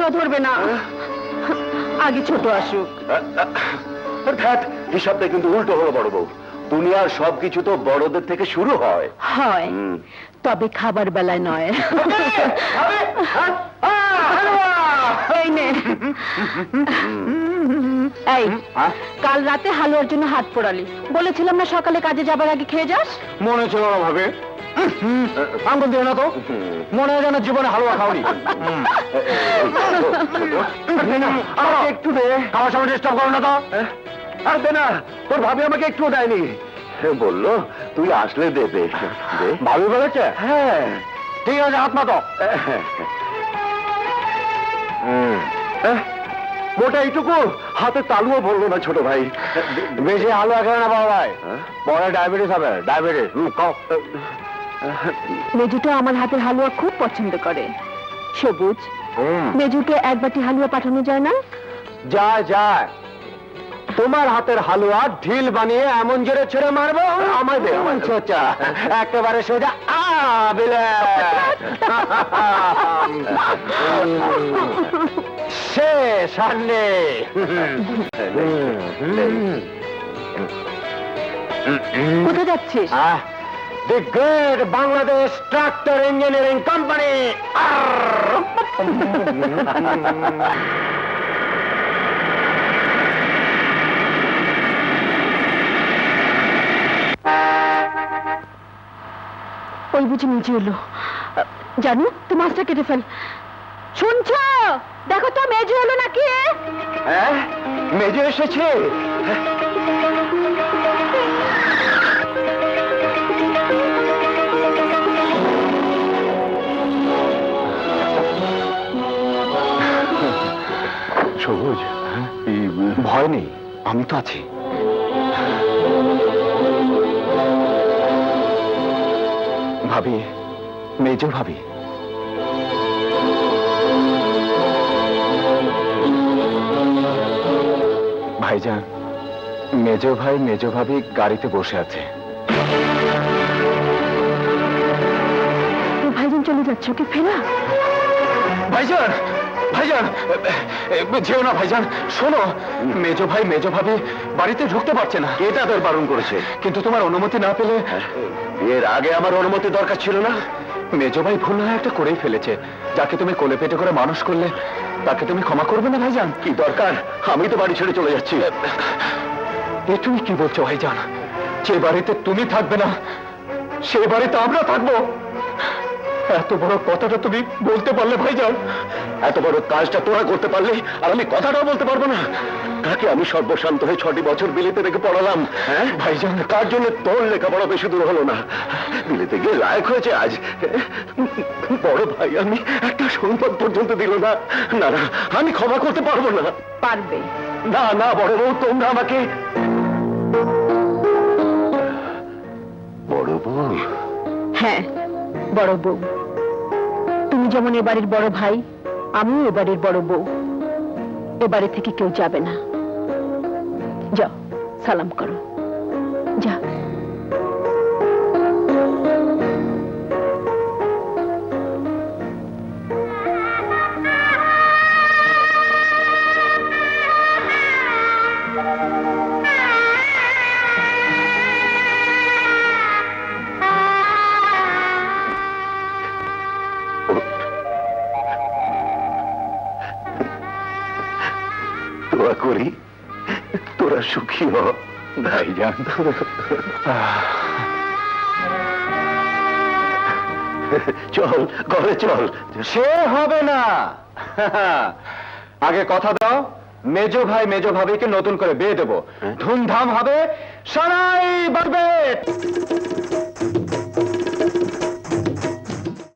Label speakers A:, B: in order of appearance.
A: হালুয়া ধরবে না। আগে ছোট আসুক।
B: হিসাবটা কিন্তু উল্টো হলো বড় বউ। দুনিয়ার সবকিছু তো বড়দের থেকে শুরু হয়।
A: হয়, তবে খাবার বেলায় নয়। এই নে। এই, কাল রাতে হালুয়ার জন্য হাত পোড়ালি, বলেছিলাম না সকালে কাজে যাবার আগে খেয়ে যাস?
B: মনে ছিল না ভাবে। আঙ্গুল দিয়ে না তো, মনে হয় যেন জীবনে হালুয়া খাওনি। একটু দে, খাওয়ার সময় ডিস্টার্ব করো না তো। আর দে না, তোর ভাবি আমাকে একটু দেয়নি, বললো তুই আসলে দেবে। ভাবি বলেছে? হ্যাঁ। ঠিক আছে, হাত মাতো। মোটা এইটুকু হাতে তালুও বললো না ছোট ভাই। বেশি হালুয়া খাবে না বাবা ভাই, পরে ডায়াবেটিস হবে। ডায়াবেটিস
A: মেজুটা আমার হাতের হালুয়া খুব পছন্দ করে। সবুজ, মেজুকে এক বাটি হালুয়া পাঠানো যায় না?
B: যায় যায়। তোমার হাতের হালুয়া ঢিল বানিয়ে এমন জোরে ছেড়ে মারবো, আমায় দে। সোচা একেবারে সোজা বিলে শেষ। আনলে
A: কোথায় যাচ্ছিস?
B: দি great Bangladesh tractor engineering company.
A: ওই বুঝি নিচে এলো। জানো, তো মাছটা কেটে ফেল। শুনছ? দেখো তো মেজু এলো নাকি।
B: হ্যাঁ, মেজু এসেছে। সবুজ, ভয় নেই, আমি তো আছি। ভাবি, মেজো ভাবি। ভাইজান, মেজো ভাই মেজো ভাবি গাড়িতে বসে আছে।
A: ভাইজান চলে যাচ্ছে, ওকে ফেরা।
B: ভাইজান, ভাইজান যেও না ভাইজান। শোনো, মেজো ভাই মেজো ভাবি বাড়িতে ঢুকতে পারছে না। কে তাদের বারণ করেছে? কিন্তু তোমার অনুমতি না পেলে। এর আগে আমার অনুমতি দরকার ছিল না? মেজো ভাই ভুল না একটা করেই ফেলেছে। যাকে তুমি কোলে পেটে করে মানুষ করলে, তাকে তুমি ক্ষমা করবে না ভাইজান? কি দরকার? আমি তো বাড়ি ছেড়ে চলে যাচ্ছি। এ তুমি কি বলছো ভাইজান? যে বাড়িতে তুমি থাকবে না, সে বাড়িতে আমরা থাকবো? এত বড় কথাটা তুমি বলতে পারলে ভাইজান? এত বড় কাজটা তোরা করতে পারলে, আর আমি কথাটাও বলতে পারবো না? তাকে আমি সর্বশান্ত হয়ে 6টি বছর বিলেতে রেখে পড়ালাম। হ্যাঁ ভাইজান, তার জন্য তোর লেখাপড়া বেশি দূর হলো না। বিলেতে গিয়ে লায়ক হয়েছে আজ। বড় ভাই আমি একটা সম্পদ পর্যন্ত দিল না। না না, আমি ক্ষমা করতে পারবো না।
A: পারবে
B: না না বড় বউ, তোমরা আমাকে। বড় বউ?
A: হ্যাঁ, বড় বউ। তুমি যেমন এবাড়ির বড় ভাই, আমিও এবাড়ির বড় বউ। এবারে থেকে কেউ যাবে না। যাও, সালাম করো। যা।
B: দোয়া করি তোরা সুখী হ ভাইজান। চল ঘরে চল। সে হবে না। আগে কথা দাও, মেজো ভাই মেজো ভাবিকে নতুন করে বিয়ে দেবো, ধুমধাম হবে, সারাই বাজবে।